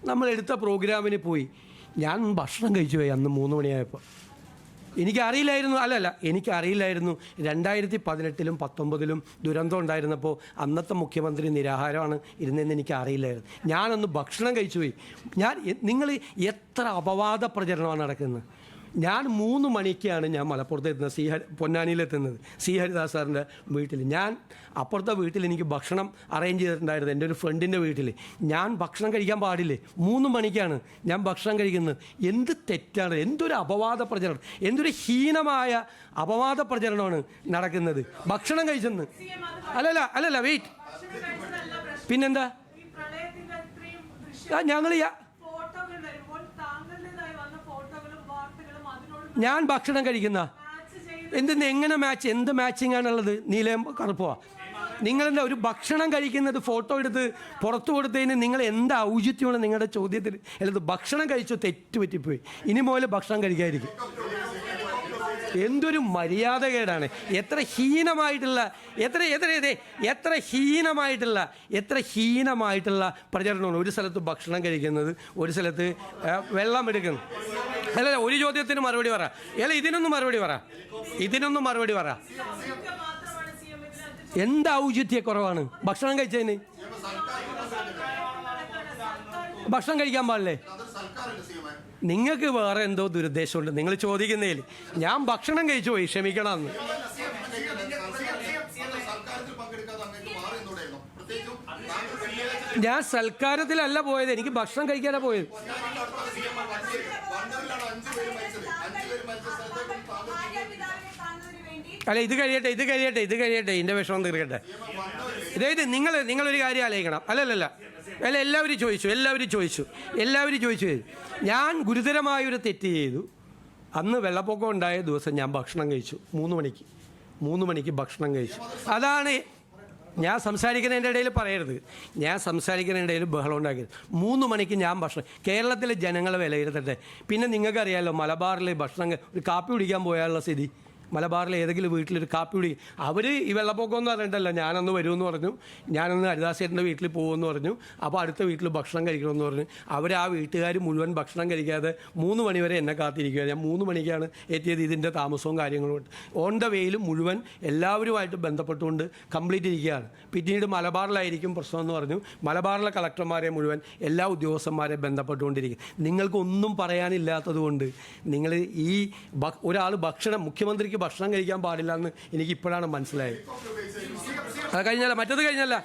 നമ്മളെടുത്ത പ്രോഗ്രാമിന് പോയി. ഞാൻ ഭക്ഷണം കഴിച്ചു പോയി അന്ന് 3 മണിയായപ്പോൾ. എനിക്കറിയില്ലായിരുന്നു, എനിക്കറിയില്ലായിരുന്നു 2018-ലും 2019-ലും ദുരന്തം ഉണ്ടായിരുന്നപ്പോൾ അന്നത്തെ മുഖ്യമന്ത്രി നിരാഹാരമാണ് ഇരുന്നതെന്ന് എനിക്കറിയില്ലായിരുന്നു. ഞാനൊന്ന് ഭക്ഷണം കഴിച്ചു പോയി. നിങ്ങൾ എത്ര അപവാദ പ്രചരണമാണ് നടക്കുന്നത്. ഞാൻ 3 മണിക്കാണ് ഞാൻ മലപ്പുറത്ത് എത്തുന്നത്, പൊന്നാനിയിലെത്തുന്നത്, സി ഹരിദാസ് സാറിൻ്റെ വീട്ടിൽ. ഞാൻ അപ്പുറത്തെ വീട്ടിൽ എനിക്ക് ഭക്ഷണം അറേഞ്ച് ചെയ്തിട്ടുണ്ടായിരുന്നു, എൻ്റെ ഒരു ഫ്രണ്ടിൻ്റെ വീട്ടിൽ. ഞാൻ ഭക്ഷണം കഴിക്കാൻ പാടില്ലേ, 3 മണിക്കാണ് ഞാൻ ഭക്ഷണം കഴിക്കുന്നത്. എന്ത് തെറ്റാണ്, എന്തൊരു അപവാദ പ്രചരണം, എന്തൊരു ഹീനമായ അപവാദ പ്രചരണമാണ് നടക്കുന്നത്. ഭക്ഷണം കഴിച്ചെന്ന് അല്ലല്ല വെയിറ്റ്, പിന്നെന്താ ഞങ്ങൾ ഞാൻ ഭക്ഷണം കഴിക്കുന്ന എങ്ങനെ മാച്ച്, എന്ത് മാച്ചിങ് ആണുള്ളത്? നീലയും കറുപ്പോ? നിങ്ങളെന്താ ഒരു ഭക്ഷണം കഴിക്കുന്നത് ഫോട്ടോ എടുത്ത് പുറത്തു കൊടുത്തതിന് നിങ്ങൾ എന്താ ഔചിത്യമാണ് നിങ്ങളുടെ ചോദ്യത്തിൽ? അല്ലത് ഭക്ഷണം കഴിച്ചോ, തെറ്റുപറ്റിപ്പോയി, ഇനി മുതൽ ഭക്ഷണം കഴിക്കാതിരിക്കും. എന്തൊരു മര്യാദകേടാണ്, എത്ര ഹീനമായിട്ടുള്ള പ്രചരണമാണ്. ഒരു സ്ഥലത്ത് ഭക്ഷണം കഴിക്കുന്നത്, ഒരു സ്ഥലത്ത് വെള്ളം എടുക്കുന്നു. അല്ല, ഒരു ചോദ്യത്തിന് മറുപടി പറ. ഇതിനൊന്നും മറുപടി പറ. എന്ത് ഔചിത്യക്കുറവാണ് ഭക്ഷണം കഴിച്ചതിന്? ഭക്ഷണം കഴിക്കാൻ പാടില്ലേ? നിങ്ങൾക്ക് വേറെ എന്തോ ദുരുദ്ദേശമുണ്ട് നിങ്ങൾ ചോദിക്കുന്നതിൽ. ഞാൻ ഭക്ഷണം കഴിച്ചു പോയി, ക്ഷമിക്കണമെന്ന്. ഞാൻ സൽക്കാരത്തിലല്ല പോയത്, എനിക്ക് ഭക്ഷണം കഴിക്കാനാണ് പോയത്. അല്ല, ഇത് കഴിയട്ടെ, ഇതിൻ്റെ വിഷമം തീർക്കട്ടെ. ഇതായത് നിങ്ങളൊരു കാര്യം ആലോചിക്കണം. അല്ല, എല്ലാവരും ചോദിച്ചു. ഞാൻ ഗുരുതരമായൊരു തെറ്റ് ചെയ്തു. അന്ന് വെള്ളപ്പൊക്കം ഉണ്ടായ ദിവസം ഞാൻ ഭക്ഷണം കഴിച്ചു 3 മണിക്ക് ഭക്ഷണം കഴിച്ചു. അതാണ് ഞാൻ സംസാരിക്കുന്നതിൻ്റെ ഇടയിൽ പറയരുത്, ഞാൻ സംസാരിക്കുന്നതിൻ്റെ ഇടയിൽ ബഹളം ഉണ്ടാക്കരുത്. 3 മണിക്ക് ഞാൻ ഭക്ഷണം, കേരളത്തിലെ ജനങ്ങളെ വിലയിരുത്തട്ടെ. പിന്നെ നിങ്ങൾക്കറിയാമല്ലോ മലബാറിൽ ഭക്ഷണം, ഒരു കാപ്പി കുടിക്കാൻ പോയാലുള്ള സ്ഥിതി. മലബാറിൽ ഏതെങ്കിലും വീട്ടിലൊരു കാപ്പി കുടി, അവർ ഈ വെള്ളപ്പൊക്കം എന്ന് പറഞ്ഞിട്ടല്ല, ഞാനൊന്ന് വരുമെന്ന് പറഞ്ഞു, ഞാനൊന്ന് ഹരിദാസേട്ടൻ്റെ വീട്ടിൽ പോകുമെന്ന് പറഞ്ഞു. അപ്പോൾ അടുത്ത വീട്ടിൽ ഭക്ഷണം കഴിക്കണമെന്ന് പറഞ്ഞു. ആ വീട്ടുകാർ മുഴുവൻ ഭക്ഷണം കഴിക്കാതെ 3 മണി വരെ എന്നെ കാത്തിരിക്കുക. ഞാൻ 3 മണിക്കാണ് എത്തിയത്. ഇതിൻ്റെ താമസവും കാര്യങ്ങളും ഓൺ ദ വേയിൽ മുഴുവൻ എല്ലാവരുമായിട്ട് ബന്ധപ്പെട്ടുകൊണ്ട് കംപ്ലീറ്റ് ഇരിക്കുകയാണ്. പിന്നീട് മലബാറിലായിരിക്കും പ്രശ്നം എന്ന് പറഞ്ഞു. മലബാറിലെ കളക്ടർമാരെ മുഴുവൻ എല്ലാ ഉദ്യോഗസ്ഥന്മാരെ ബന്ധപ്പെട്ടുകൊണ്ടിരിക്കും. നിങ്ങൾക്കൊന്നും പറയാനില്ലാത്തത് കൊണ്ട് നിങ്ങൾ ഈ ഒരാൾ മുഖ്യമന്ത്രിക്ക് ഭക്ഷണം കഴിക്കാൻ പാടില്ല എന്ന് എനിക്കിപ്പോഴാണ് മനസ്സിലായത്. അത് കഴിഞ്ഞല്ല, മറ്റത് കഴിഞ്ഞല്ല.